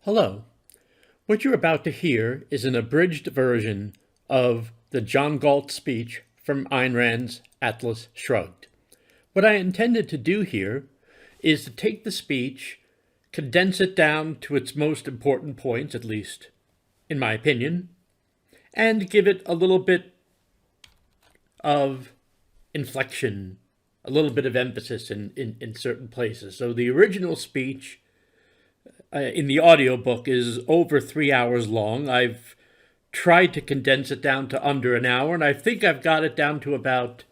Hello. What you're about to hear is an abridged version of the John Galt speech from Ayn Rand's Atlas Shrugged. What I intended to do here is to take the speech, condense it down to its most important points, at least in my opinion, and give it a little bit of inflection, a little bit of emphasis in certain places. So the original speech in the audiobook is over 3 hours long. I've tried to condense it down to under an hour, and I think I've got it down to about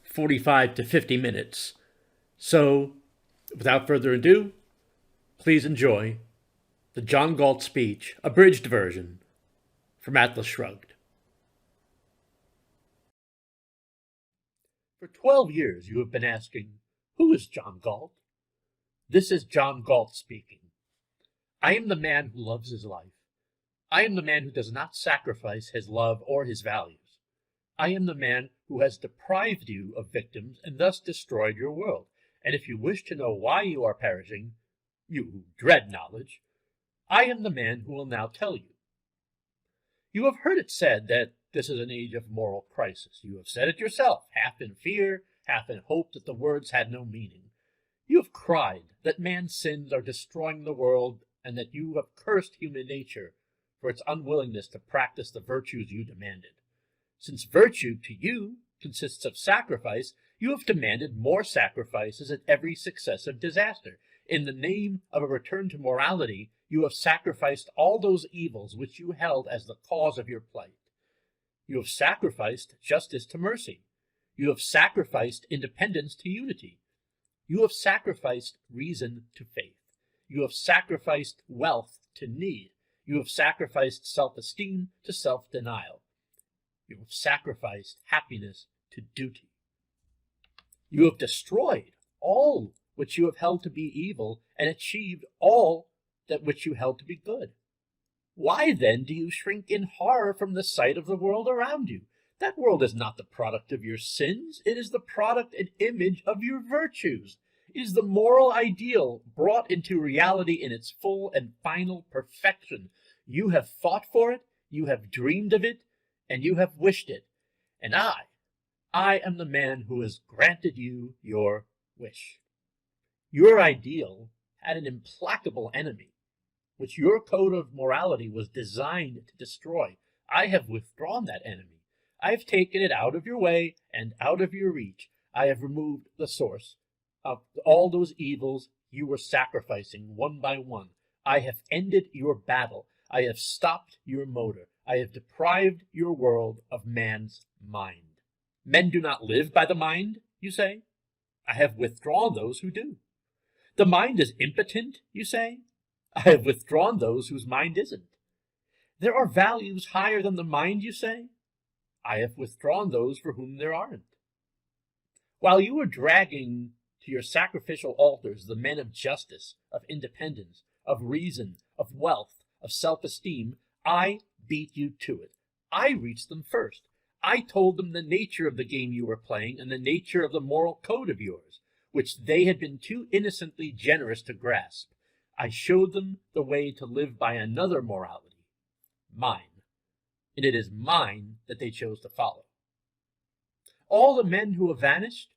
45 to 50 minutes. So, without further ado, please enjoy the John Galt speech, abridged version, from Atlas Shrugged. For 12 years you have been asking, who is John Galt? This is John Galt speaking. I am the man who loves his life. I am the man who does not sacrifice his love or his values. I am the man who has deprived you of victims and thus destroyed your world. And if you wish to know why you are perishing, you who dread knowledge, I am the man who will now tell you. You have heard it said that this is an age of moral crisis. You have said it yourself, half in fear, half in hope that the words had no meaning. You have cried that man's sins are destroying the world and that you have cursed human nature for its unwillingness to practice the virtues you demanded. Since virtue to you consists of sacrifice, you have demanded more sacrifices at every successive disaster. In the name of a return to morality, you have sacrificed all those evils which you held as the cause of your plight. You have sacrificed justice to mercy. You have sacrificed independence to unity. You have sacrificed reason to faith. You have sacrificed wealth to need. You have sacrificed self-esteem to self-denial. You have sacrificed happiness to duty. You have destroyed all which you have held to be evil and achieved all that which you held to be good. Why then do you shrink in horror from the sight of the world around you? That world is not the product of your sins. It is the product and image of your virtues. It is the moral ideal brought into reality in its full and final perfection. You have fought for it, you have dreamed of it, and you have wished it. And I am the man who has granted you your wish. Your ideal had an implacable enemy, which your code of morality was designed to destroy. I have withdrawn that enemy. I have taken it out of your way and out of your reach. I have removed the source of all those evils you were sacrificing one by one. I have ended your battle. I have stopped your motor. I have deprived your world of man's mind. Men do not live by the mind, you say? I have withdrawn those who do. The mind is impotent, you say? I have withdrawn those whose mind isn't. There are values higher than the mind, you say? I have withdrawn those for whom there aren't. While you are dragging to your sacrificial altars the men of justice, of independence, of reason, of wealth, of self-esteem, I beat you to it. I reached them first. I told them the nature of the game you were playing and the nature of the moral code of yours, which they had been too innocently generous to grasp. I showed them the way to live by another morality, mine, and it is mine that they chose to follow. All the men who have vanished,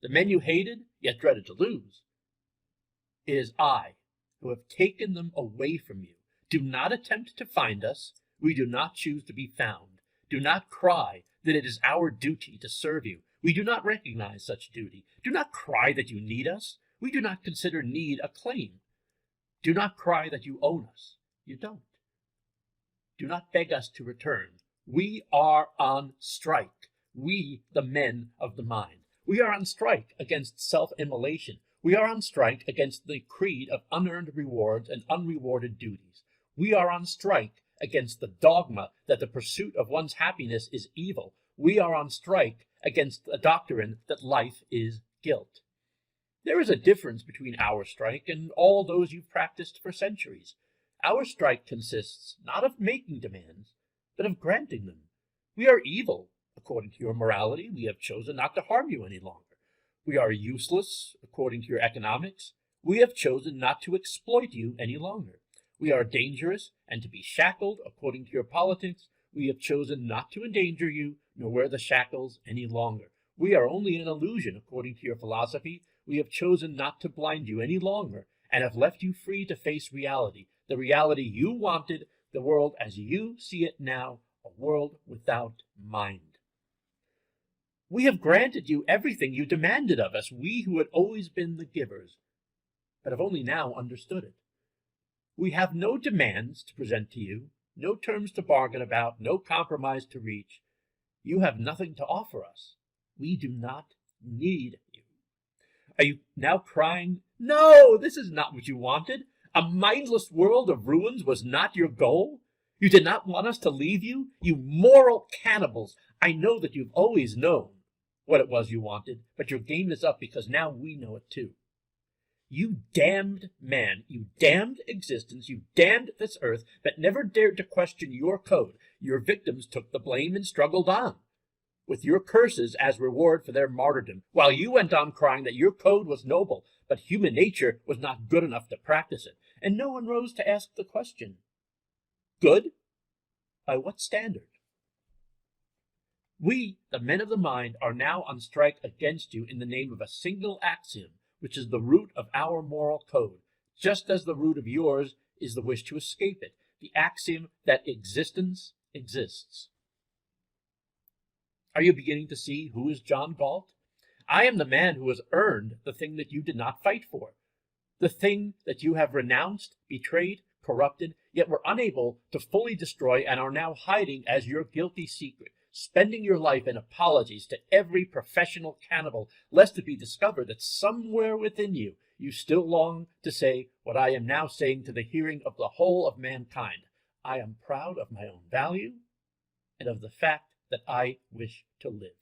the men you hated yet dreaded to lose, it is I who have taken them away from you. Do not attempt to find us. We do not choose to be found. Do not cry that it is our duty to serve you. We do not recognize such duty. Do not cry that you need us. We do not consider need a claim. Do not cry that you own us. You don't. Do not beg us to return. We are on strike. We, the men of the mind. We are on strike against self-immolation. We are on strike against the creed of unearned rewards and unrewarded duties. We are on strike against the dogma that the pursuit of one's happiness is evil. We are on strike against the doctrine that life is guilt. There is a difference between our strike and all those you've practiced for centuries. Our strike consists not of making demands, but of granting them. We are evil. According to your morality, we have chosen not to harm you any longer. We are useless. According to your economics, we have chosen not to exploit you any longer. We are dangerous, and to be shackled according to your politics, we have chosen not to endanger you, nor wear the shackles any longer. We are only an illusion according to your philosophy. We have chosen not to blind you any longer, and have left you free to face reality, the reality you wanted, the world as you see it now, a world without mind. We have granted you everything you demanded of us, we who had always been the givers, but have only now understood it. We have no demands to present to you, no terms to bargain about, no compromise to reach. You have nothing to offer us. We do not need you. Are you now crying, "No, this is not what you wanted. A mindless world of ruins was not your goal. You did not want us to leave you, you moral cannibals. I know that you've always known what it was you wanted, but your game is up because now we know it too. You damned man, you damned existence, you damned this earth, but never dared to question your code. Your victims took the blame and struggled on, with your curses as reward for their martyrdom, while you went on crying that your code was noble, but human nature was not good enough to practice it, and no one rose to ask the question, good? By what standard? We, the men of the mind, are now on strike against you in the name of a single axiom, which is the root of our moral code, just as the root of yours is the wish to escape it, the axiom that existence exists. Are you beginning to see who is John Galt? I am the man who has earned the thing that you did not fight for, the thing that you have renounced, betrayed, corrupted, yet were unable to fully destroy and are now hiding as your guilty secret, spending your life in apologies to every professional cannibal, lest it be discovered that somewhere within you, you still long to say what I am now saying to the hearing of the whole of mankind. I am proud of my own value and of the fact that I wish to live.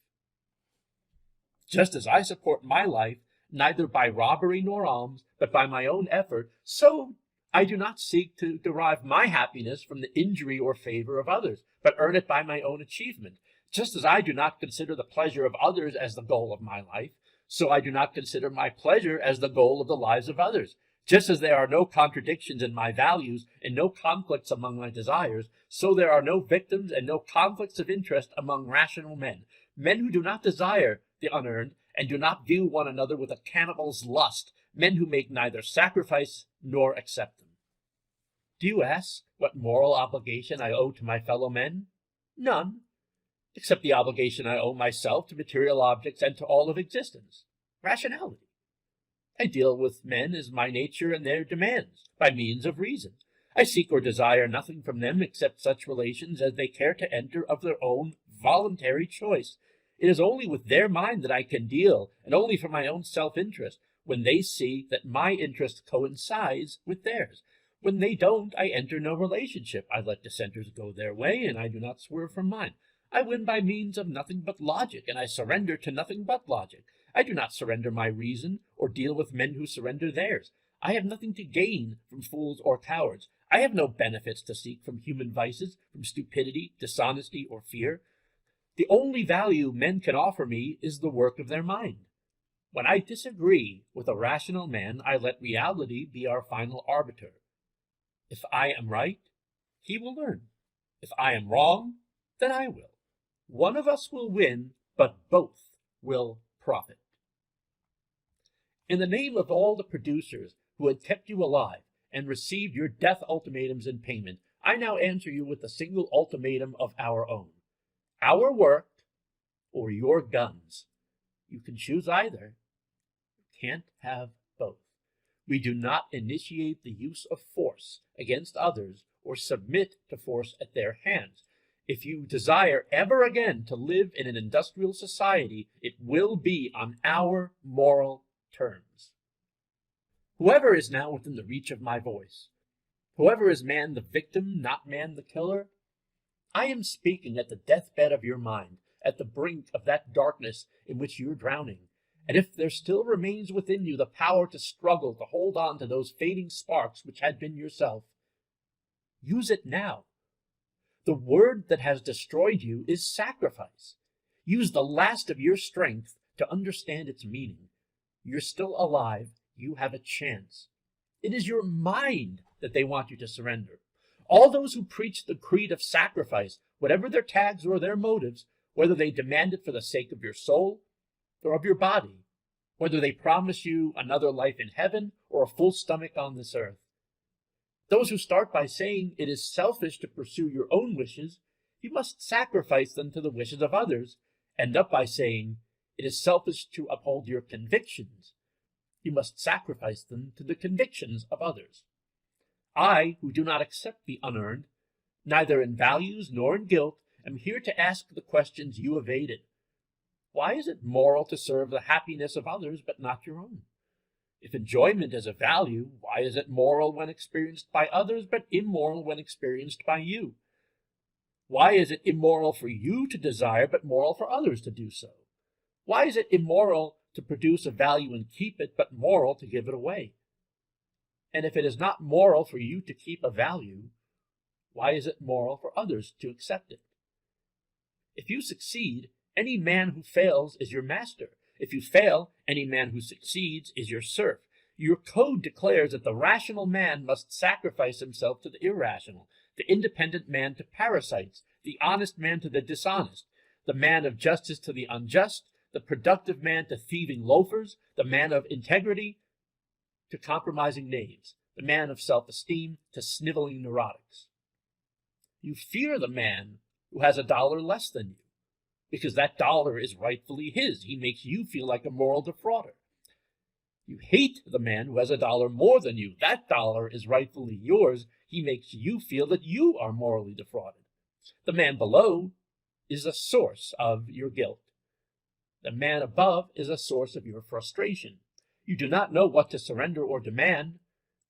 Just as I support my life, neither by robbery nor alms, but by my own effort, so I do not seek to derive my happiness from the injury or favor of others, but earn it by my own achievement. Just as I do not consider the pleasure of others as the goal of my life, so I do not consider my pleasure as the goal of the lives of others. Just as there are no contradictions in my values and no conflicts among my desires, so there are no victims and no conflicts of interest among rational men, men who do not desire the unearned and do not view one another with a cannibal's lust, men who make neither sacrifice nor accept them. Do you ask what moral obligation I owe to my fellow men? None, except the obligation I owe myself to material objects and to all of existence, rationality. I deal with men as my nature and their demands, by means of reason. I seek or desire nothing from them except such relations as they care to enter of their own voluntary choice. It is only with their mind that I can deal, and only for my own self-interest, when they see that my interest coincides with theirs. When they don't, I enter no relationship. I let dissenters go their way, and I do not swerve from mine. I win by means of nothing but logic, and I surrender to nothing but logic. I do not surrender my reason, or deal with men who surrender theirs. I have nothing to gain from fools or cowards. I have no benefits to seek from human vices, from stupidity, dishonesty, or fear. The only value men can offer me is the work of their mind. When I disagree with a rational man, I let reality be our final arbiter. If I am right, he will learn. If I am wrong, then I will. One of us will win, but both will profit. In the name of all the producers who had kept you alive and received your death ultimatums in payment, I now answer you with a single ultimatum of our own. Our work or your guns. You can choose either. You can't have both. We do not initiate the use of force against others or submit to force at their hands. If you desire ever again to live in an industrial society, it will be on our moral terms. Whoever is now within the reach of my voice, whoever is man the victim, not man the killer, I am speaking at the deathbed of your mind, at the brink of that darkness in which you're drowning. And if there still remains within you the power to struggle, to hold on to those fading sparks which had been yourself, use it now. The word that has destroyed you is sacrifice. Use the last of your strength to understand its meaning. You're still alive. You have a chance. It is your mind that they want you to surrender. All those who preach the creed of sacrifice, whatever their tags or their motives, whether they demand it for the sake of your soul or of your body, whether they promise you another life in heaven or a full stomach on this earth. Those who start by saying it is selfish to pursue your own wishes, you must sacrifice them to the wishes of others, end up by saying it is selfish to uphold your convictions. You must sacrifice them to the convictions of others. I, who do not accept the unearned, neither in values nor in guilt, am here to ask the questions you evaded. Why is it moral to serve the happiness of others but not your own? If enjoyment is a value, why is it moral when experienced by others but immoral when experienced by you? Why is it immoral for you to desire but moral for others to do so? Why is it immoral to produce a value and keep it but moral to give it away? And if it is not moral for you to keep a value, why is it moral for others to accept it? If you succeed, any man who fails is your master. If you fail, any man who succeeds is your serf. Your code declares that the rational man must sacrifice himself to the irrational, the independent man to parasites, the honest man to the dishonest, the man of justice to the unjust, the productive man to thieving loafers, the man of integrity to compromising knaves, the man of self-esteem to sniveling neurotics. You fear the man who has $1 less than you, because that dollar is rightfully his. He makes you feel like a moral defrauder. You hate the man who has $1 more than you. That dollar is rightfully yours. He makes you feel that you are morally defrauded. The man below is a source of your guilt. The man above is a source of your frustration. You do not know what to surrender or demand,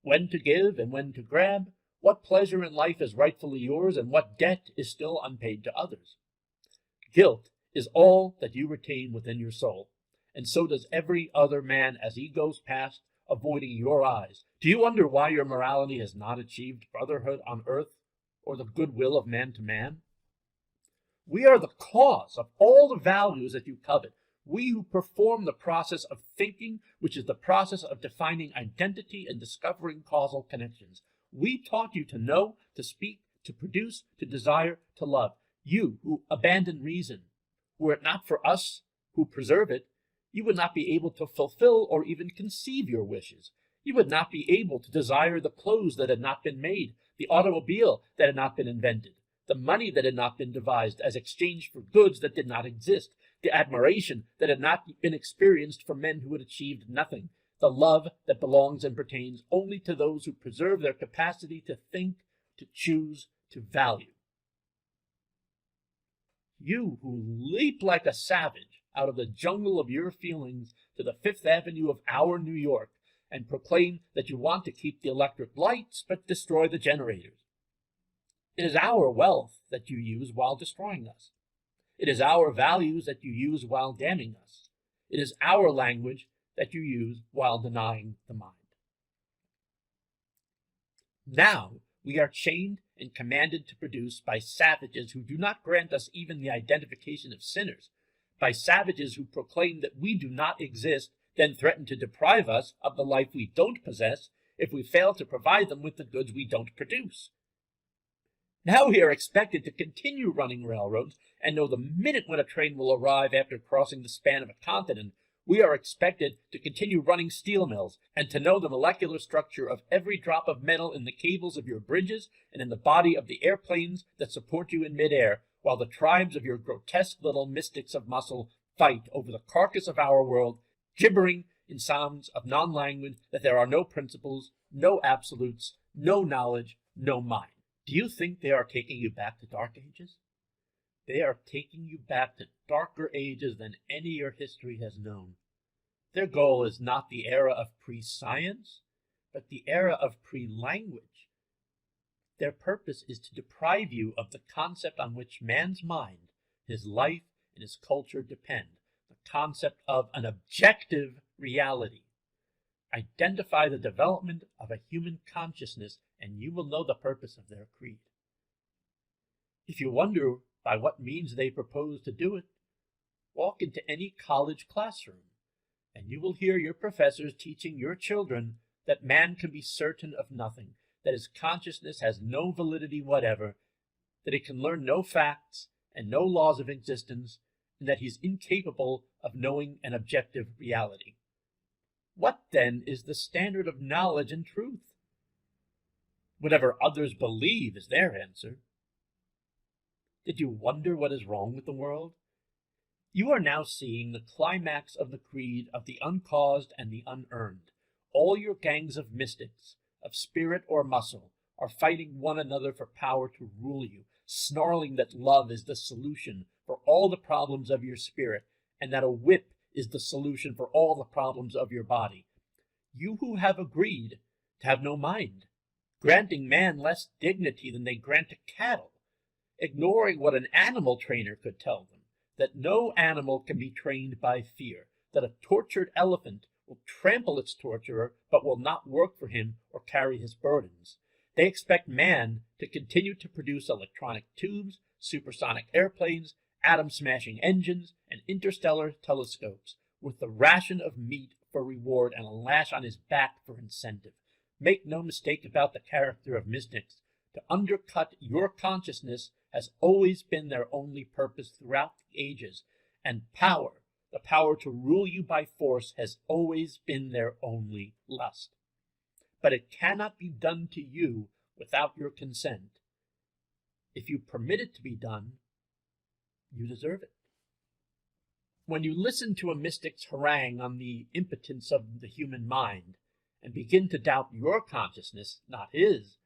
when to give and when to grab, what pleasure in life is rightfully yours and what debt is still unpaid to others. Guilt is all that you retain within your soul, and so does every other man as he goes past, avoiding your eyes. Do you wonder why your morality has not achieved brotherhood on earth or the goodwill of man to man? We are the cause of all the values that you covet. We who perform the process of thinking, which is the process of defining identity and discovering causal connections. We taught you to know, to speak, to produce, to desire, to love. You who abandon reason, were it not for us who preserve it, you would not be able to fulfill or even conceive your wishes. You would not be able to desire the clothes that had not been made, the automobile that had not been invented, the money that had not been devised as exchange for goods that did not exist, the admiration that had not been experienced for men who had achieved nothing, the love that belongs and pertains only to those who preserve their capacity to think, to choose, to value. You who leap like a savage out of the jungle of your feelings to the Fifth Avenue of our New York and proclaim that you want to keep the electric lights but destroy the generators. It is our wealth that you use while destroying us. It is our values that you use while damning us. It is our language that you use while denying the mind. Now we are chained and commanded to produce by savages who do not grant us even the identification of sinners, by savages who proclaim that we do not exist, then threaten to deprive us of the life we don't possess if we fail to provide them with the goods we don't produce. Now we are expected to continue running railroads and know the minute when a train will arrive after crossing the span of a continent. We are expected to continue running steel mills and to know the molecular structure of every drop of metal in the cables of your bridges and in the body of the airplanes that support you in midair, while the tribes of your grotesque little mystics of muscle fight over the carcass of our world, gibbering in sounds of non-language that there are no principles, no absolutes, no knowledge, no mind. Do you think they are taking you back to dark ages? They are taking you back to darker ages than any your history has known. Their goal is not the era of pre-science, but the era of pre-language. Their purpose is to deprive you of the concept on which man's mind, his life, and his culture depend, the concept of an objective reality. Identify the development of a human consciousness, and you will know the purpose of their creed. If you wonder by what means they propose to do it, walk into any college classroom, and you will hear your professors teaching your children that man can be certain of nothing, that his consciousness has no validity whatever, that he can learn no facts and no laws of existence, and that he's incapable of knowing an objective reality. What, then, is the standard of knowledge and truth? Whatever others believe is their answer. Did you wonder what is wrong with the world? You are now seeing the climax of the creed of the uncaused and the unearned. All your gangs of mystics, of spirit or muscle, are fighting one another for power to rule you, snarling that love is the solution for all the problems of your spirit, and that a whip is the solution for all the problems of your body. You who have agreed to have no mind, granting man less dignity than they grant to cattle, ignoring what an animal trainer could tell them, that no animal can be trained by fear, that a tortured elephant will trample its torturer but will not work for him or carry his burdens. They expect man to continue to produce electronic tubes, supersonic airplanes, atom-smashing engines, and interstellar telescopes, with the ration of meat for reward and a lash on his back for incentive. Make no mistake about the character of mystics. To undercut your consciousness has always been their only purpose throughout the ages, and power, the power to rule you by force, has always been their only lust. But it cannot be done to you without your consent. If you permit it to be done, you deserve it. When you listen to a mystic's harangue on the impotence of the human mind and begin to doubt your consciousness, not his,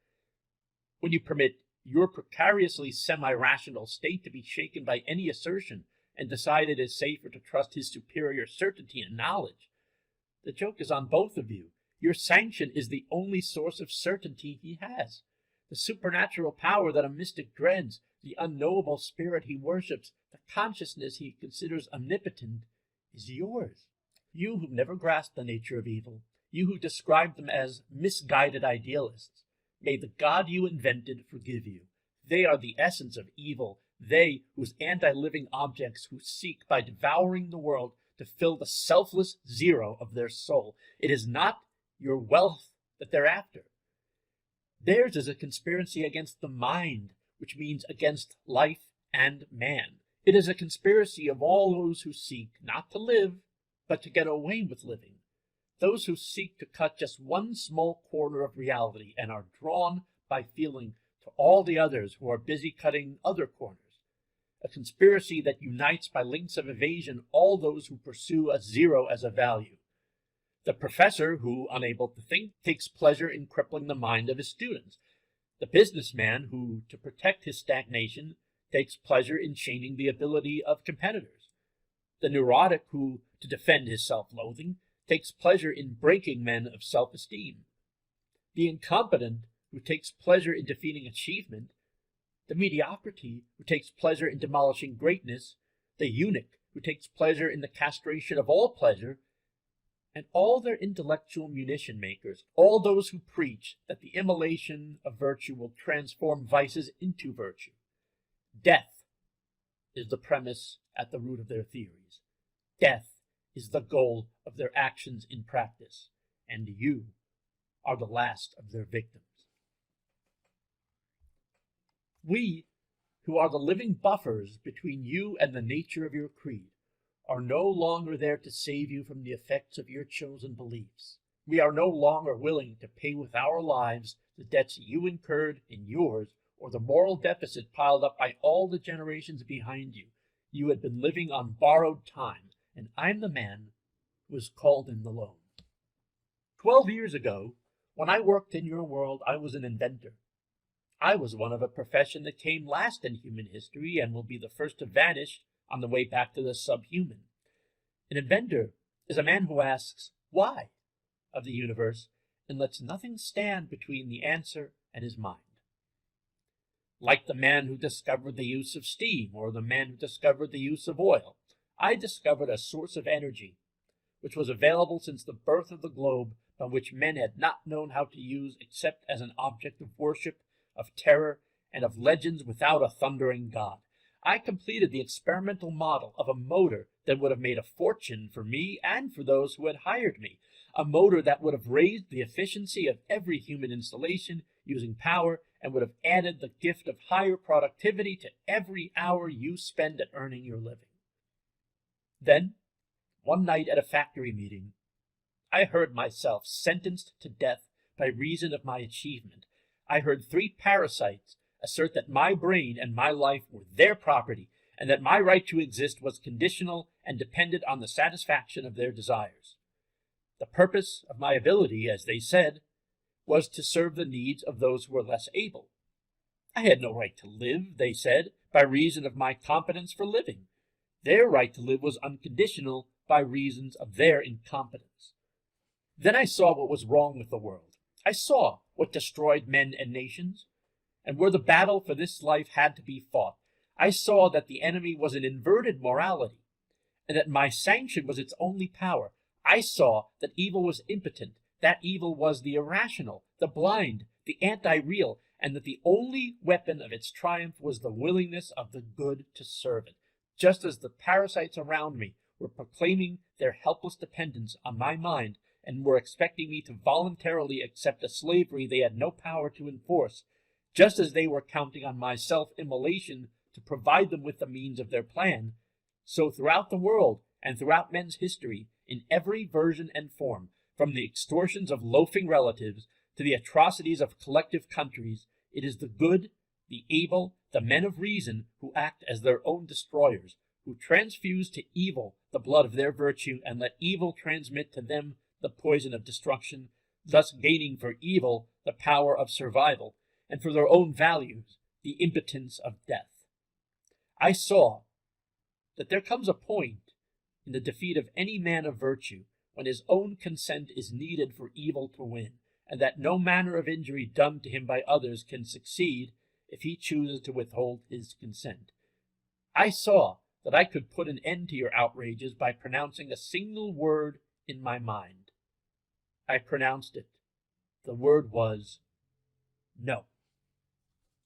when you permit your precariously semi-rational state to be shaken by any assertion and decide it is safer to trust his superior certainty and knowledge, the joke is on both of you. Your sanction is the only source of certainty he has. The supernatural power that a mystic dreads, the unknowable spirit he worships, the consciousness he considers omnipotent, is yours. You who never grasped the nature of evil, you who describe them as misguided idealists, may the God you invented forgive you. They are the essence of evil, they whose anti-living objects who seek by devouring the world to fill the selfless zero of their soul. It is not your wealth that they're after. Theirs is a conspiracy against the mind, which means against life and man. It is a conspiracy of all those who seek not to live, but to get away with living. Those who seek to cut just one small corner of reality and are drawn by feeling to all the others who are busy cutting other corners. A conspiracy that unites by links of evasion all those who pursue a zero as a value. The professor who, unable to think, takes pleasure in crippling the mind of his students. The businessman who, to protect his stagnation, takes pleasure in chaining the ability of competitors. The neurotic who, to defend his self-loathing, takes pleasure in breaking men of self-esteem. The incompetent who takes pleasure in defeating achievement. The mediocrity who takes pleasure in demolishing greatness. The eunuch who takes pleasure in the castration of all pleasure. And all their intellectual munition makers, all those who preach that the immolation of virtue will transform vices into virtue. Death is the premise at the root of their theories. Death is the goal of their actions in practice, and you are the last of their victims. We, who are the living buffers between you and the nature of your creed, are no longer there to save you from the effects of your chosen beliefs. We are no longer willing to pay with our lives the debts you incurred in yours, or the moral deficit piled up by all the generations behind you. You had been living on borrowed time, and I'm the man who is called in the loan. 12 years ago, when I worked in your world, I was an inventor. I was one of a profession that came last in human history and will be the first to vanish on the way back to the subhuman. An inventor is a man who asks, why, of the universe, and lets nothing stand between the answer and his mind. Like the man who discovered the use of steam, or the man who discovered the use of oil, I discovered a source of energy, which was available since the birth of the globe, but which men had not known how to use except as an object of worship, of terror, and of legends without a thundering god. I completed the experimental model of a motor that would have made a fortune for me and for those who had hired me, a motor that would have raised the efficiency of every human installation using power, and would have added the gift of higher productivity to every hour you spend at earning your living. Then, one night at a factory meeting, I heard myself sentenced to death by reason of my achievement. I heard 3 parasites assert that my brain and my life were their property, and that my right to exist was conditional and depended on the satisfaction of their desires. The purpose of my ability, as they said, was to serve the needs of those who were less able. I had no right to live, they said, by reason of my competence for living. Their right to live was unconditional by reasons of their incompetence. Then I saw what was wrong with the world. I saw what destroyed men and nations, and where the battle for this life had to be fought. I saw that the enemy was an inverted morality, and that my sanction was its only power. I saw that evil was impotent, that evil was the irrational, the blind, the anti-real, and that the only weapon of its triumph was the willingness of the good to serve it, just as the parasites around me were proclaiming their helpless dependence on my mind and were expecting me to voluntarily accept a slavery they had no power to enforce, just as they were counting on my self-immolation to provide them with the means of their plan. So throughout the world and throughout men's history, in every version and form, from the extortions of loafing relatives to the atrocities of collective countries, it is the good, the able, the men of reason who act as their own destroyers, who transfuse to evil the blood of their virtue and let evil transmit to them the poison of destruction, thus gaining for evil the power of survival, and for their own values the impotence of death. I saw that there comes a point in the defeat of any man of virtue when his own consent is needed for evil to win, and that no manner of injury done to him by others can succeed if he chooses to withhold his consent. I saw that I could put an end to your outrages by pronouncing a single word in my mind. I pronounced it. The word was no.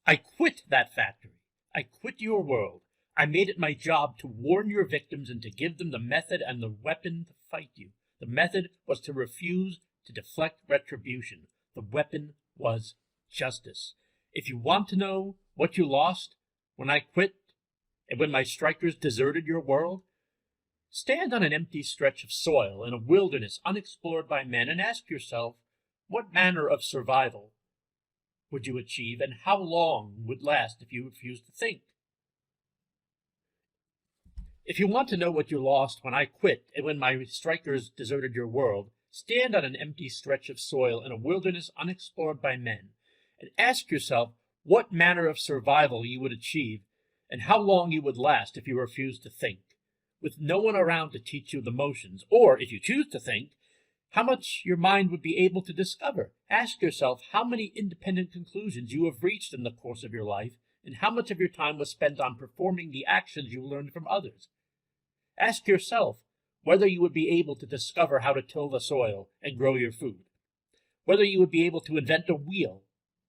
I quit that factory. I quit your world. I made it my job to warn your victims and to give them the method and the weapon to fight you. The method was to refuse to deflect retribution. The weapon was justice. If you want to know what you lost when I quit and when my strikers deserted your world, stand on an empty stretch of soil in a wilderness unexplored by men and ask yourself, what manner of survival would you achieve and how long would last if you refused to think? If you want to know what you lost when I quit and when my strikers deserted your world, stand on an empty stretch of soil in a wilderness unexplored by men, and ask yourself what manner of survival you would achieve and how long you would last if you refused to think, with no one around to teach you the motions, or, if you choose to think, how much your mind would be able to discover. Ask yourself how many independent conclusions you have reached in the course of your life, and how much of your time was spent on performing the actions you learned from others. Ask yourself whether you would be able to discover how to till the soil and grow your food, whether you would be able to invent a wheel,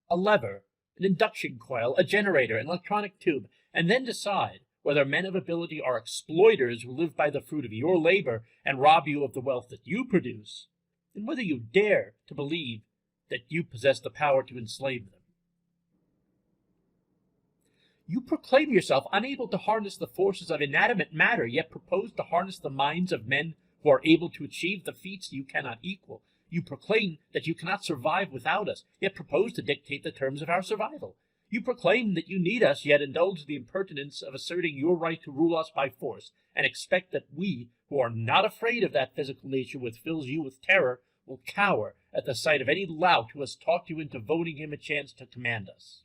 a lever, an induction coil, a generator, an electronic tube, and then decide whether men of ability are exploiters who live by the fruit of your labor and rob you of the wealth that you produce, and whether you dare to believe that you possess the power to enslave them. You proclaim yourself unable to harness the forces of inanimate matter, yet propose to harness the minds of men who are able to achieve the feats you cannot equal. You proclaim that you cannot survive without us, yet propose to dictate the terms of our survival. You proclaim that you need us, yet indulge the impertinence of asserting your right to rule us by force, and expect that we, who are not afraid of that physical nature which fills you with terror, will cower at the sight of any lout who has talked you into voting him a chance to command us.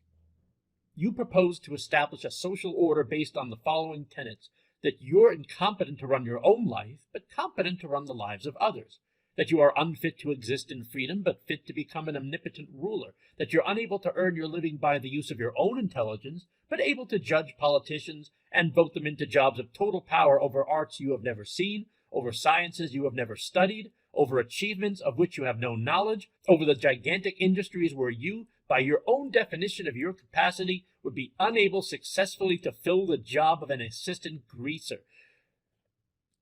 You propose to establish a social order based on the following tenets: that you're incompetent to run your own life, but competent to run the lives of others; that you are unfit to exist in freedom, but fit to become an omnipotent ruler; that you're unable to earn your living by the use of your own intelligence, but able to judge politicians and vote them into jobs of total power over arts you have never seen, over sciences you have never studied, over achievements of which you have no knowledge, over the gigantic industries where you, by your own definition of your capacity, would be unable successfully to fill the job of an assistant greaser.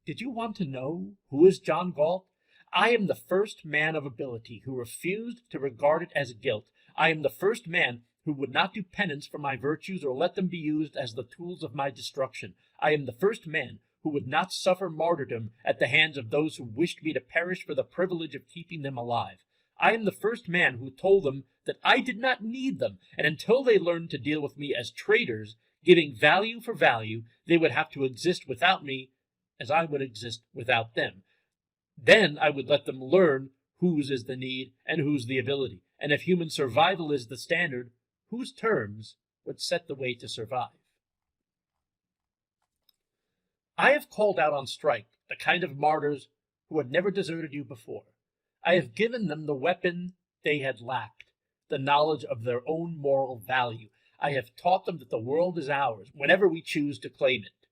Did you want to know who is John Galt? I am the first man of ability who refused to regard it as guilt. I am the first man who would not do penance for my virtues or let them be used as the tools of my destruction. I am the first man who would not suffer martyrdom at the hands of those who wished me to perish for the privilege of keeping them alive. I am the first man who told them that I did not need them, and until they learned to deal with me as traitors, giving value for value, they would have to exist without me as I would exist without them. Then I would let them learn whose is the need and whose the ability, and if human survival is the standard, whose terms would set the way to survive. I have called out on strike the kind of martyrs who had never deserted you before. I have given them the weapon they had lacked, the knowledge of their own moral value. I have taught them that the world is ours whenever we choose to claim it,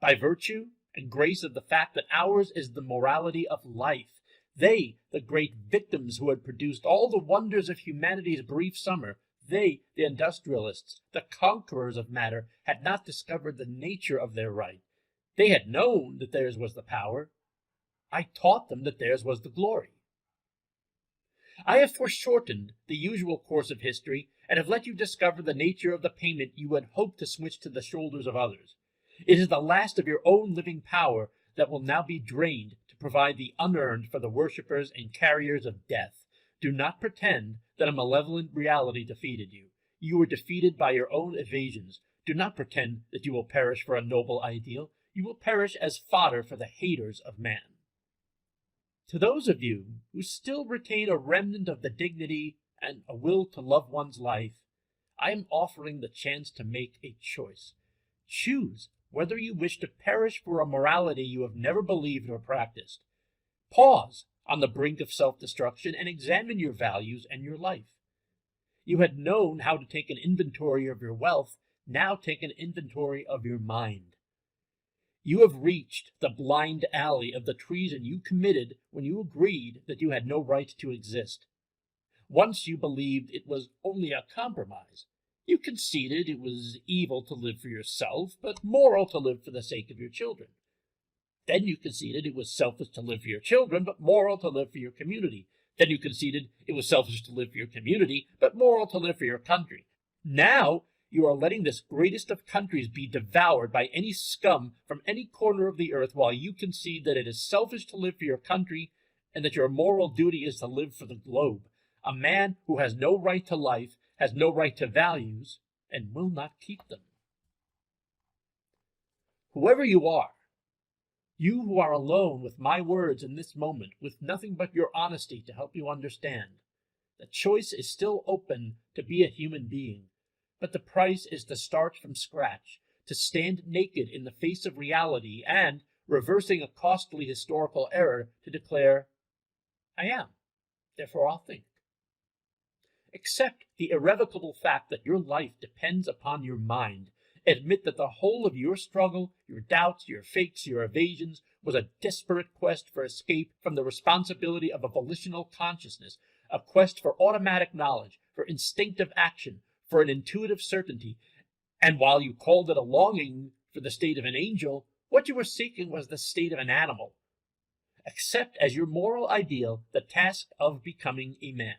by virtue and grace of the fact that ours is the morality of life. They, the great victims who had produced all the wonders of humanity's brief summer, they, the industrialists, the conquerors of matter, had not discovered the nature of their right. They had known that theirs was the power. I taught them that theirs was the glory. I have foreshortened the usual course of history and have let you discover the nature of the payment you had hoped to switch to the shoulders of others. It is the last of your own living power that will now be drained to provide the unearned for the worshippers and carriers of death. Do not pretend that a malevolent reality defeated you. You were defeated by your own evasions. Do not pretend that you will perish for a noble ideal. You will perish as fodder for the haters of man. To those of you who still retain a remnant of the dignity and a will to love one's life, I am offering the chance to make a choice. Choose whether you wish to perish for a morality you have never believed or practiced. Pause on the brink of self-destruction and examine your values and your life. You had known how to take an inventory of your wealth, now take an inventory of your mind. You have reached the blind alley of the treason you committed when you agreed that you had no right to exist. Once you believed it was only a compromise. You conceded it was evil to live for yourself, but moral to live for the sake of your children. Then you conceded it was selfish to live for your children, but moral to live for your community. Then you conceded it was selfish to live for your community, but moral to live for your country. Now you are letting this greatest of countries be devoured by any scum from any corner of the earth, while you concede that it is selfish to live for your country and that your moral duty is to live for the globe. A man who has no right to life has no right to values and will not keep them. Whoever you are, you who are alone with my words in this moment, with nothing but your honesty to help you understand, the choice is still open to be a human being, but the price is to start from scratch, to stand naked in the face of reality and, reversing a costly historical error, to declare, I am, therefore I'll think. Accept the irrevocable fact that your life depends upon your mind. Admit that the whole of your struggle, your doubts, your fakes, your evasions, was a desperate quest for escape from the responsibility of a volitional consciousness, a quest for automatic knowledge, for instinctive action, for an intuitive certainty. And while you called it a longing for the state of an angel, what you were seeking was the state of an animal. Accept as your moral ideal the task of becoming a man.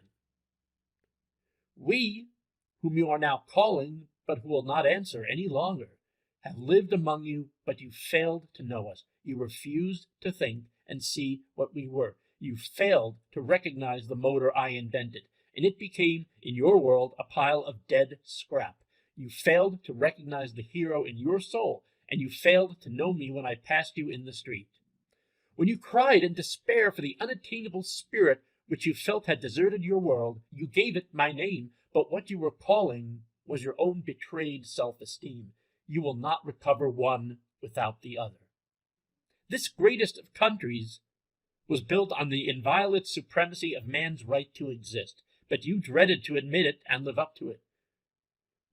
We, whom you are now calling, but who will not answer any longer, have lived among you, but you failed to know us. You refused to think and see what we were. You failed to recognize the motor I invented, and it became, in your world, a pile of dead scrap. You failed to recognize the hero in your soul, and you failed to know me when I passed you in the street. When you cried in despair for the unattainable spirit which you felt had deserted your world, you gave it my name, but what you were calling was your own betrayed self-esteem. You will not recover one without the other. This greatest of countries was built on the inviolate supremacy of man's right to exist, but you dreaded to admit it and live up to it.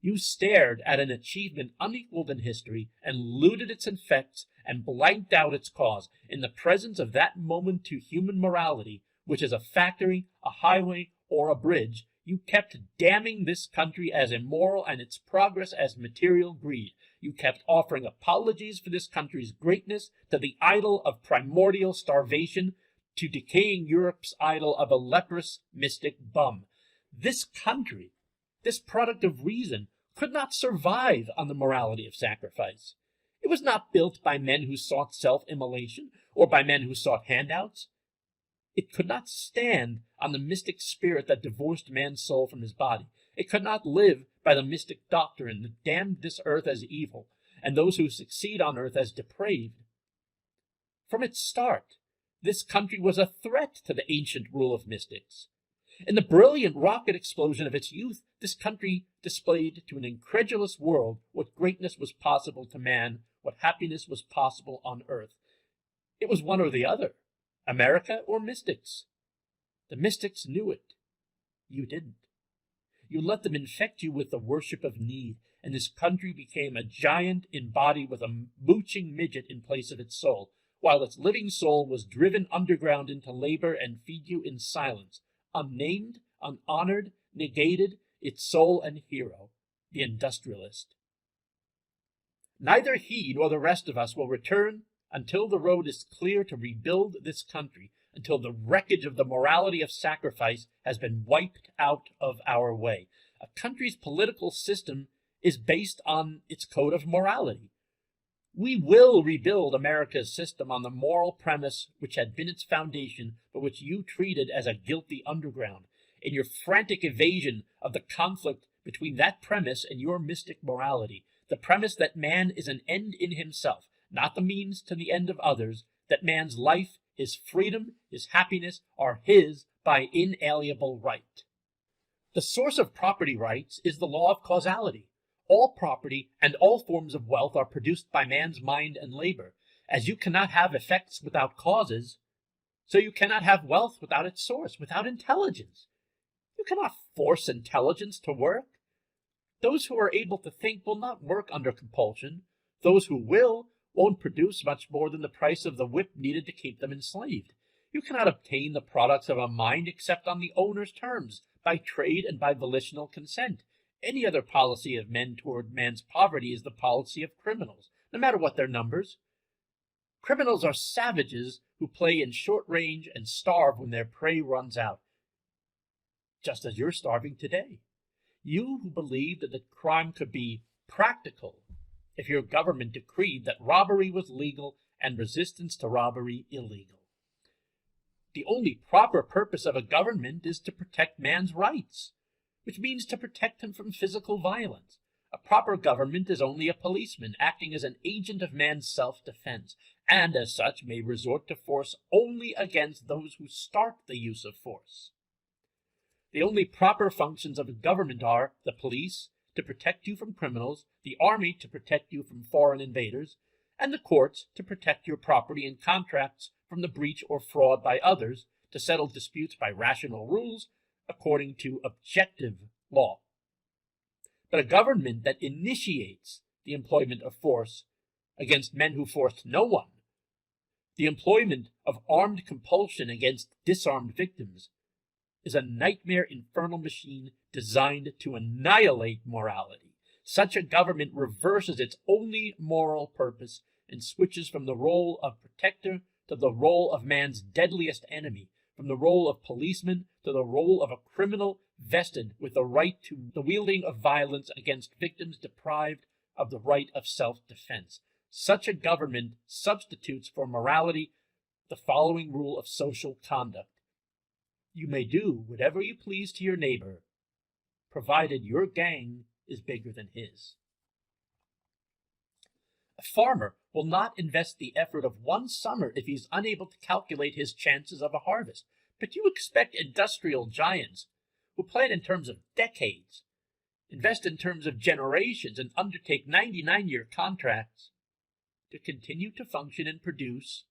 You stared at an achievement unequaled in history and looted its effects and blanked out its cause in the presence of that moment to human morality, which is a factory, a highway, or a bridge. You kept damning this country as immoral and its progress as material greed. You kept offering apologies for this country's greatness to the idol of primordial starvation, to decaying Europe's idol of a leprous mystic bum. This country, this product of reason, could not survive on the morality of sacrifice. It was not built by men who sought self-immolation or by men who sought handouts. It could not stand on the mystic spirit that divorced man's soul from his body. It could not live by the mystic doctrine that damned this earth as evil and those who succeed on earth as depraved. From its start, this country was a threat to the ancient rule of mystics. In the brilliant rocket explosion of its youth, this country displayed to an incredulous world what greatness was possible to man, what happiness was possible on earth. It was one or the other, America or mystics. The mystics knew it. You didn't. You let them infect you with the worship of need, and this country became a giant in body with a mooching midget in place of its soul, while its living soul was driven underground into labor and feed you in silence, unnamed, unhonored, negated, its soul and hero, the industrialist. Neither he nor the rest of us will return until the road is clear to rebuild this country, until the wreckage of the morality of sacrifice has been wiped out of our way. A country's political system is based on its code of morality. We will rebuild America's system on the moral premise which had been its foundation, but which you treated as a guilty underground. In your frantic evasion of the conflict between that premise and your mystic morality, the premise that man is an end in himself, not the means to the end of others, that man's life, his freedom, his happiness are his by inalienable right. The source of property rights is the law of causality. All property and all forms of wealth are produced by man's mind and labor. As you cannot have effects without causes, so you cannot have wealth without its source, without intelligence. You cannot force intelligence to work. Those who are able to think will not work under compulsion. Those who will won't produce much more than the price of the whip needed to keep them enslaved. You cannot obtain the products of a mind except on the owner's terms, by trade and by volitional consent. Any other policy of men toward man's poverty is the policy of criminals, no matter what their numbers. Criminals are savages who play in short range and starve when their prey runs out, just as you're starving today. You who believed that crime could be practical if your government decreed that robbery was legal and resistance to robbery illegal. The only proper purpose of a government is to protect man's rights, which means to protect him from physical violence. A proper government is only a policeman acting as an agent of man's self-defense, and as such may resort to force only against those who start the use of force. The only proper functions of a government are the police, to protect you from criminals, the army to protect you from foreign invaders, and the courts to protect your property and contracts from the breach or fraud by others, to settle disputes by rational rules according to objective law. But a government that initiates the employment of force against men who forced no one, the employment of armed compulsion against disarmed victims, is a nightmare infernal machine designed to annihilate morality. Such a government reverses its only moral purpose and switches from the role of protector to the role of man's deadliest enemy, from the role of policeman to the role of a criminal vested with the right to the wielding of violence against victims deprived of the right of self-defense. Such a government substitutes for morality the following rule of social conduct: you may do whatever you please to your neighbor, provided your gang is bigger than his. A farmer will not invest the effort of one summer if he is unable to calculate his chances of a harvest. But you expect industrial giants who plan in terms of decades, invest in terms of generations, and undertake 99-year contracts to continue to function and produce,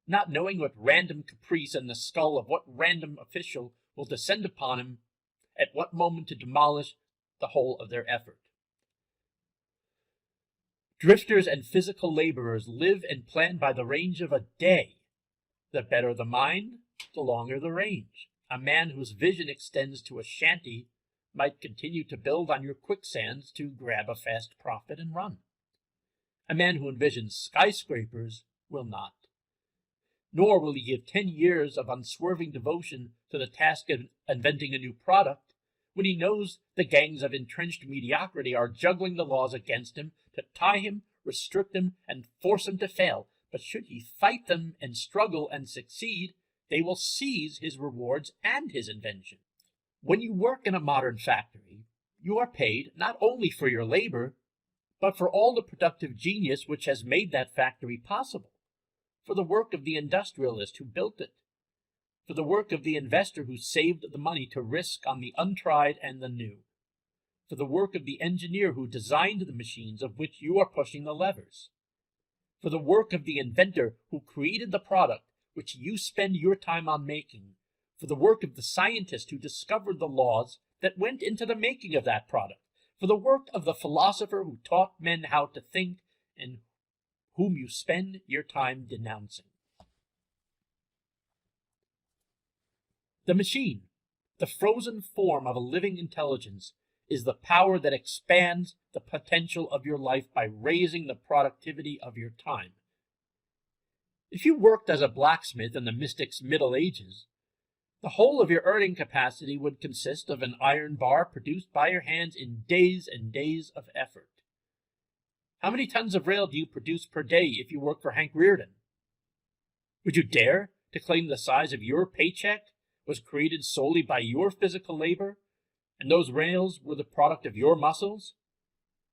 not knowing what random caprice and the skull of what random official will descend upon him at what moment to demolish the whole of their effort. Drifters and physical laborers live and plan by the range of a day. The better the mind, the longer the range. A man whose vision extends to a shanty might continue to build on your quicksands to grab a fast profit and run. A man who envisions skyscrapers will not. Nor will he give 10 years of unswerving devotion to the task of inventing a new product when he knows the gangs of entrenched mediocrity are juggling the laws against him to tie him, restrict him, and force him to fail. But should he fight them and struggle and succeed, they will seize his rewards and his invention. When you work in a modern factory, you are paid not only for your labor, but for all the productive genius which has made that factory possible, for the work of the industrialist who built it, for the work of the investor who saved the money to risk on the untried and the new, for the work of the engineer who designed the machines of which you are pushing the levers, for the work of the inventor who created the product which you spend your time on making, for the work of the scientist who discovered the laws that went into the making of that product, for the work of the philosopher who taught men how to think and whom you spend your time denouncing. The machine, the frozen form of a living intelligence, is the power that expands the potential of your life by raising the productivity of your time. If you worked as a blacksmith in the mystics' Middle Ages, the whole of your earning capacity would consist of an iron bar produced by your hands in days and days of effort. How many tons of rail do you produce per day if you work for Hank Rearden? Would you dare to claim the size of your paycheck was created solely by your physical labor, and those rails were the product of your muscles?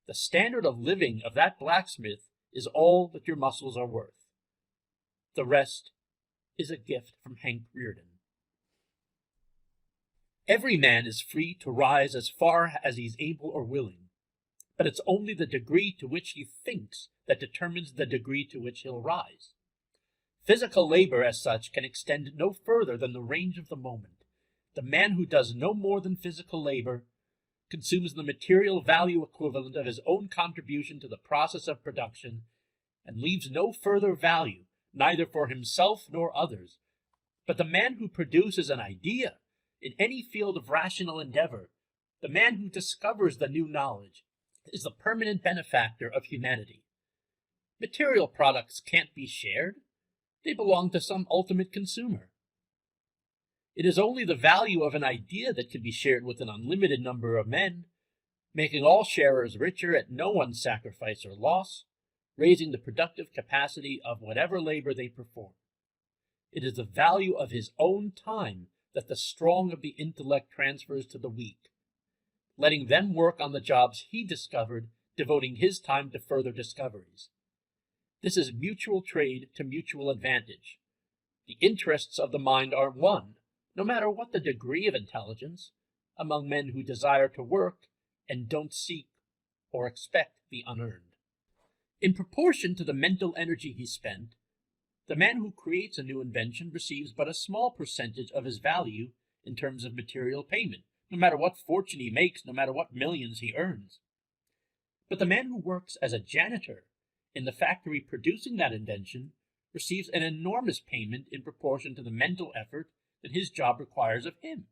The standard of living of that blacksmith is all that your muscles are worth. The rest is a gift from Hank Rearden. Every man is free to rise as far as he's able or willing, but it's only the degree to which he thinks that determines the degree to which he'll rise. Physical labor, as such, can extend no further than the range of the moment. The man who does no more than physical labor consumes the material value equivalent of his own contribution to the process of production and leaves no further value, neither for himself nor others. But the man who produces an idea in any field of rational endeavor, the man who discovers the new knowledge, is the permanent benefactor of humanity. Material products can't be shared. They belong to some ultimate consumer. It is only the value of an idea that can be shared with an unlimited number of men, making all sharers richer at no one's sacrifice or loss, raising the productive capacity of whatever labor they perform. It is the value of his own time that the strong of the intellect transfers to the weak, letting them work on the jobs he discovered, devoting his time to further discoveries. This is mutual trade to mutual advantage. The interests of the mind are one, no matter what the degree of intelligence, among men who desire to work and don't seek or expect the unearned. In proportion to the mental energy he spent, the man who creates a new invention receives but a small percentage of his value in terms of material payment, no matter what fortune he makes, no matter what millions he earns. But the man who works as a janitor in the factory producing that invention receives an enormous payment in proportion to the mental effort that his job requires of him.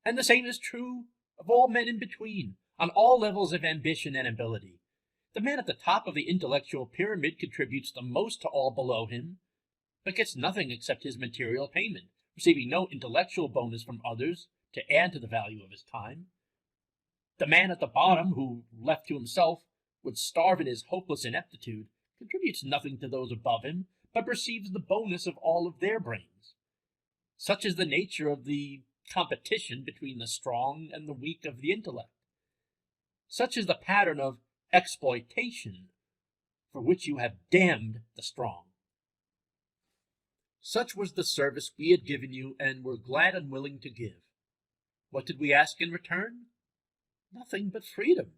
And the same is true of all men in between, on all levels of ambition and ability. The man at the top of the intellectual pyramid contributes the most to all below him, but gets nothing except his material payment, receiving no intellectual bonus from others to add to the value of his time. The man at the bottom, who, left to himself, would starve in his hopeless ineptitude, contributes nothing to those above him, but receives the bonus of all of their brains. Such is the nature of the competition between the strong and the weak of the intellect. Such is the pattern of exploitation for which you have damned the strong. Such was the service we had given you and were glad and willing to give. What did we ask in return? Nothing but freedom.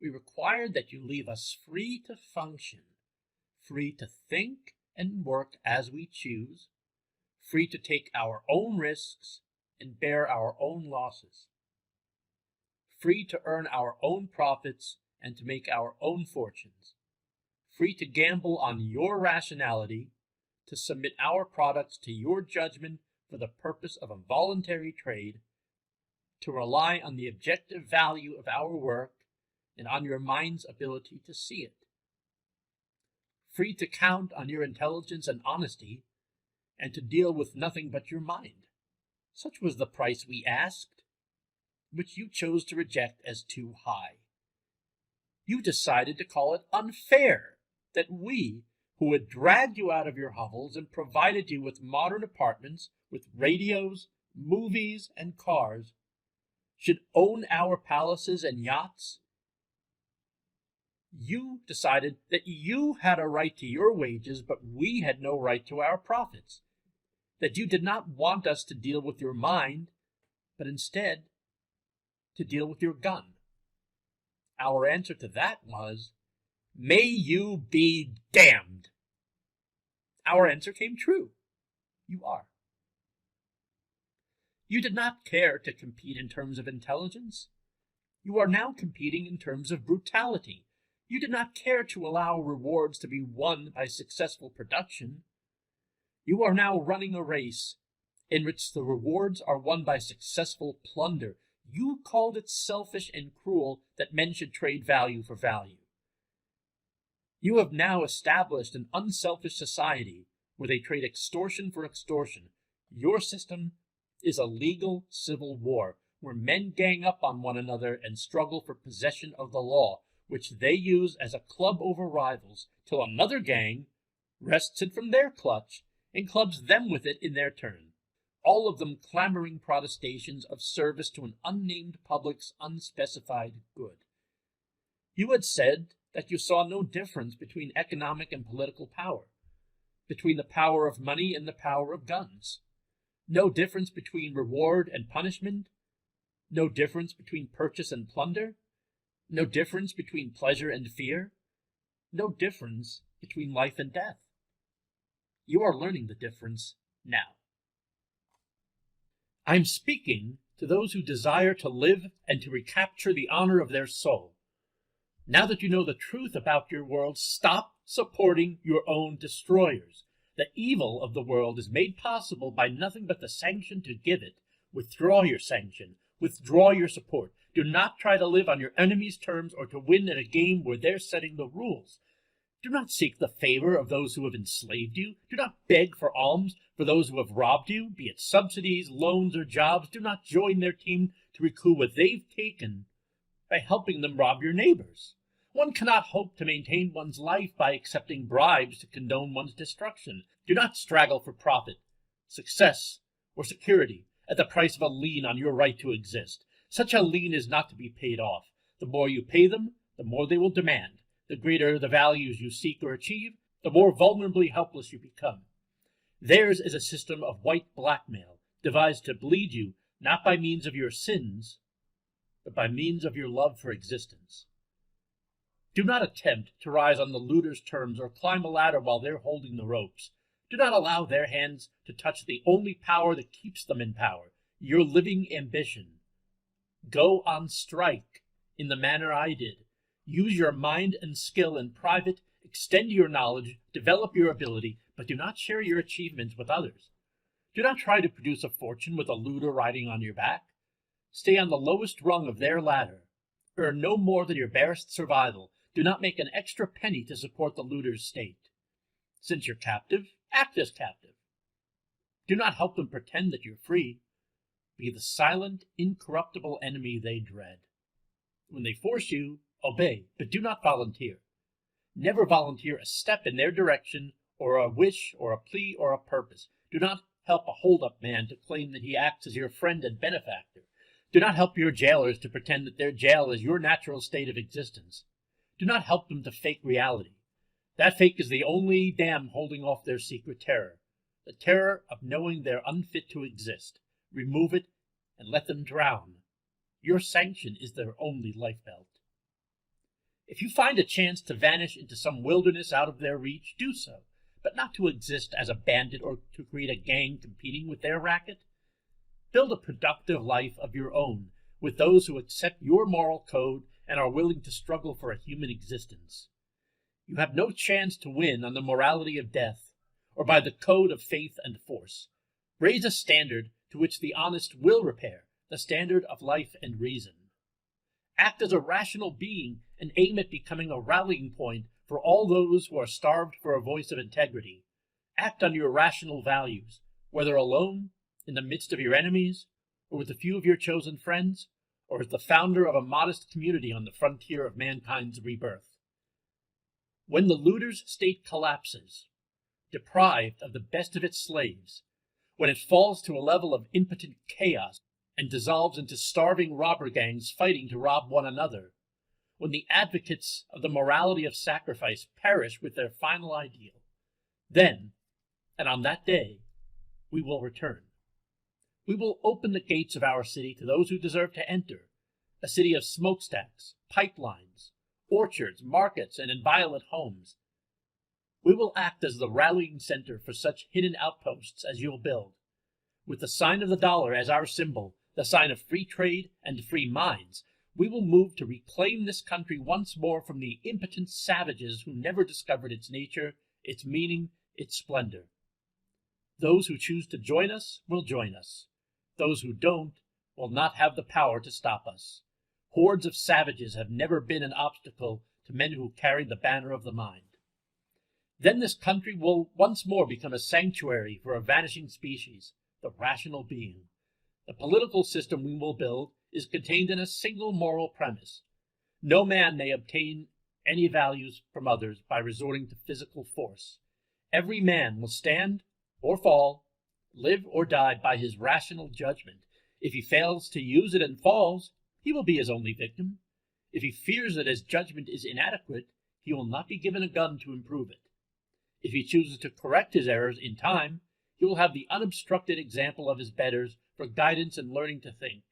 We required that you leave us free to function, free to think and work as we choose, free to take our own risks and bear our own losses, free to earn our own profits and to make our own fortunes, free to gamble on your rationality, to submit our products to your judgment for the purpose of a voluntary trade, to rely on the objective value of our work and on your mind's ability to see it, free to count on your intelligence and honesty and to deal with nothing but your mind. Such was the price we asked, which you chose to reject as too high. You decided to call it unfair that we, who had dragged you out of your hovels and provided you with modern apartments, with radios, movies, and cars, should own our palaces and yachts. You decided that you had a right to your wages, but we had no right to our profits. That you did not want us to deal with your mind, but instead to deal with your gun. Our answer to that was, may you be damned. Our answer came true. You are. You did not care to compete in terms of intelligence. You are now competing in terms of brutality. You did not care to allow rewards to be won by successful production. You are now running a race in which the rewards are won by successful plunder. You called it selfish and cruel that men should trade value for value. You have now established an unselfish society where they trade extortion for extortion. Your system is a legal civil war where men gang up on one another and struggle for possession of the law, which they use as a club over rivals, till another gang wrests it from their clutch and clubs them with it in their turn, all of them clamoring protestations of service to an unnamed public's unspecified good. You had said that you saw no difference between economic and political power, between the power of money and the power of guns, no difference between reward and punishment, no difference between purchase and plunder, no difference between pleasure and fear, no difference between life and death. You are learning the difference now. I'm speaking to those who desire to live and to recapture the honor of their soul. Now that you know the truth about your world, stop supporting your own destroyers. The evil of the world is made possible by nothing but the sanction to give it. Withdraw your sanction. Withdraw your support. Do not try to live on your enemy's terms or to win in a game where they're setting the rules. Do not seek the favor of those who have enslaved you. Do not beg for alms for those who have robbed you, be it subsidies, loans, or jobs. Do not join their team to recoup what they've taken by helping them rob your neighbors. One cannot hope to maintain one's life by accepting bribes to condone one's destruction. Do not straggle for profit, success, or security at the price of a lien on your right to exist. Such a lien is not to be paid off. The more you pay them, the more they will demand. The greater the values you seek or achieve, the more vulnerably helpless you become. Theirs is a system of white blackmail, devised to bleed you not by means of your sins, but by means of your love for existence. Do not attempt to rise on the looter's terms or climb a ladder while they're holding the ropes. Do not allow their hands to touch the only power that keeps them in power, your living ambition. Go on strike in the manner I did. Use your mind and skill in private, extend your knowledge, develop your ability, but do not share your achievements with others. Do not try to produce a fortune with a looter riding on your back. Stay on the lowest rung of their ladder. Earn no more than your barest survival. Do not make an extra penny to support the looter's state. Since you're captive, act as captive. Do not help them pretend that you're free. Be the silent, incorruptible enemy they dread. When they force you, obey, but do not volunteer. Never volunteer a step in their direction, or a wish, or a plea, or a purpose. Do not help a hold-up man to claim that he acts as your friend and benefactor. Do not help your jailers to pretend that their jail is your natural state of existence. Do not help them to fake reality. That fake is the only dam holding off their secret terror, the terror of knowing they're unfit to exist. Remove it and let them drown. Your sanction is their only lifebelt. If you find a chance to vanish into some wilderness out of their reach, do so, but not to exist as a bandit or to create a gang competing with their racket. Build a productive life of your own with those who accept your moral code and are willing to struggle for a human existence. You have no chance to win on the morality of death or by the code of faith and force. Raise a standard to which the honest will repair, the standard of life and reason. Act as a rational being and aim at becoming a rallying point for all those who are starved for a voice of integrity. Act on your rational values, whether alone, in the midst of your enemies, or with a few of your chosen friends, or as the founder of a modest community on the frontier of mankind's rebirth. When the looter's state collapses, deprived of the best of its slaves, when it falls to a level of impotent chaos and dissolves into starving robber gangs fighting to rob one another, when the advocates of the morality of sacrifice perish with their final ideal, then, and on that day, we will return. We will open the gates of our city to those who deserve to enter, a city of smokestacks, pipelines, orchards, markets, and inviolate homes. We will act as the rallying center for such hidden outposts as you'll build. With the sign of the dollar as our symbol, the sign of free trade and free minds, we will move to reclaim this country once more from the impotent savages who never discovered its nature, its meaning, its splendor. Those who choose to join us will join us. Those who don't will not have the power to stop us. Hordes of savages have never been an obstacle to men who carry the banner of the mind. Then this country will once more become a sanctuary for a vanishing species, the rational being. The political system we will build is contained in a single moral premise. No man may obtain any values from others by resorting to physical force. Every man will stand or fall, live or die by his rational judgment. If he fails to use it and falls, he will be his only victim. If he fears that his judgment is inadequate, he will not be given a gun to improve it. If he chooses to correct his errors in time, he will have the unobstructed example of his betters for guidance and learning to think.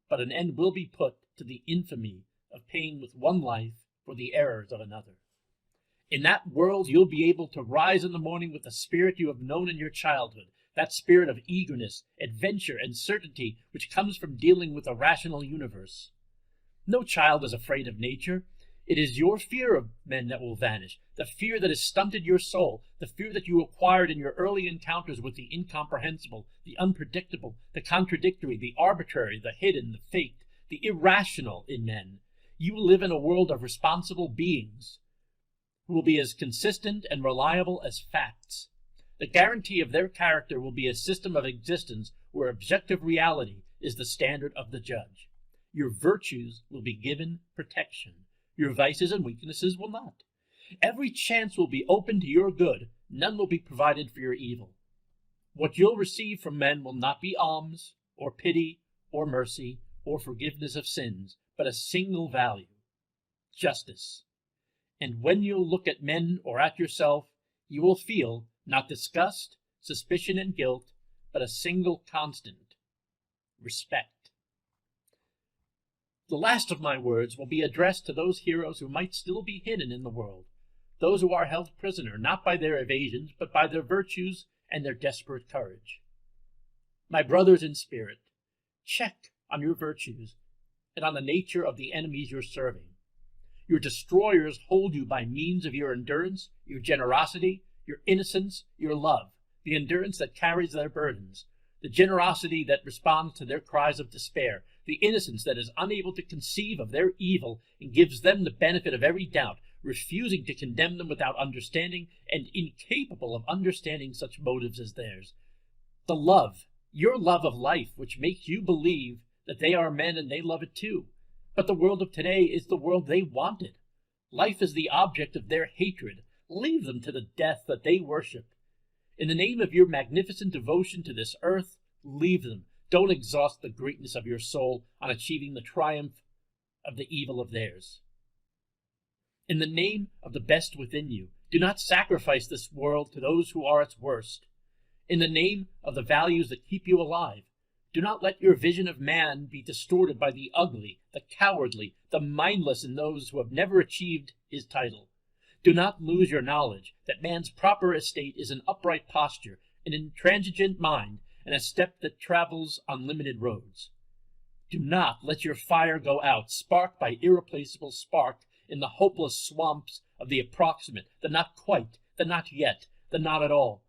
But an end will be put to the infamy of paying with one life for the errors of another. In that world, you'll be able to rise in the morning with the spirit you have known in your childhood, that spirit of eagerness, adventure, and certainty which comes from dealing with a rational universe. No child is afraid of nature. It is your fear of men that will vanish, the fear that has stunted your soul, the fear that you acquired in your early encounters with the incomprehensible, the unpredictable, the contradictory, the arbitrary, the hidden, the faked, the irrational in men. You will live in a world of responsible beings who will be as consistent and reliable as facts. The guarantee of their character will be a system of existence where objective reality is the standard of the judge. Your virtues will be given protection. Your vices and weaknesses will not. Every chance will be open to your good. None will be provided for your evil. What you'll receive from men will not be alms, or pity, or mercy, or forgiveness of sins, but a single value: justice. And when you look at men or at yourself, you will feel not disgust, suspicion, and guilt, but a single constant: respect. The last of my words will be addressed to those heroes who might still be hidden in the world, those who are held prisoner not by their evasions, but by their virtues and their desperate courage. My brothers in spirit, check on your virtues and on the nature of the enemies you're serving. Your destroyers hold you by means of your endurance, your generosity, your innocence, your love, the endurance that carries their burdens, the generosity that responds to their cries of despair, the innocence that is unable to conceive of their evil and gives them the benefit of every doubt, refusing to condemn them without understanding and incapable of understanding such motives as theirs. The love, your love of life, which makes you believe that they are men and they love it too. But the world of today is the world they wanted. Life is the object of their hatred. Leave them to the death that they worship. In the name of your magnificent devotion to this earth, leave them. Don't exhaust the greatness of your soul on achieving the triumph of the evil of theirs. In the name of the best within you, do not sacrifice this world to those who are its worst. In the name of the values that keep you alive, do not let your vision of man be distorted by the ugly, the cowardly, the mindless in those who have never achieved his title. Do not lose your knowledge that man's proper estate is an upright posture, an intransigent mind, and a step that travels on limited roads. Do not let your fire go out, spark by irreplaceable spark, in the hopeless swamps of the approximate, the not quite, the not yet, the not at all.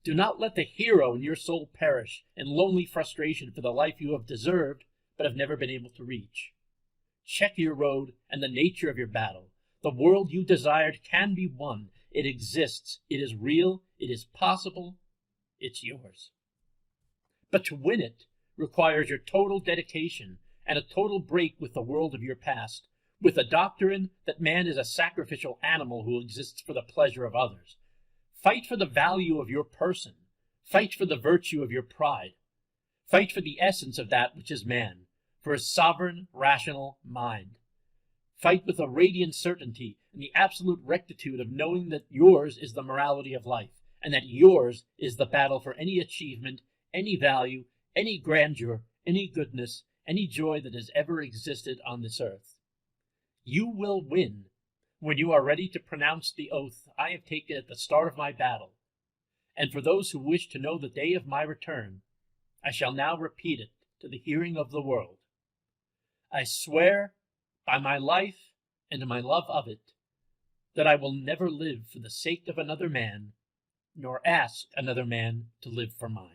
Do not let the hero in your soul perish in lonely frustration for the life you have deserved but have never been able to reach. Check your road and the nature of your battle. The world you desired can be won. It exists. It is real. It is possible. It's yours. But to win it requires your total dedication and a total break with the world of your past, with the doctrine that man is a sacrificial animal who exists for the pleasure of others. Fight for the value of your person. Fight for the virtue of your pride. Fight for the essence of that which is man, for his sovereign, rational mind. Fight with a radiant certainty and the absolute rectitude of knowing that yours is the morality of life, and that yours is the battle for any achievement, any value, any grandeur, any goodness, any joy that has ever existed on this earth. You will win when you are ready to pronounce the oath I have taken at the start of my battle. And for those who wish to know the day of my return, I shall now repeat it to the hearing of the world. I swear by my life and my love of it, that I will never live for the sake of another man, nor ask another man to live for mine.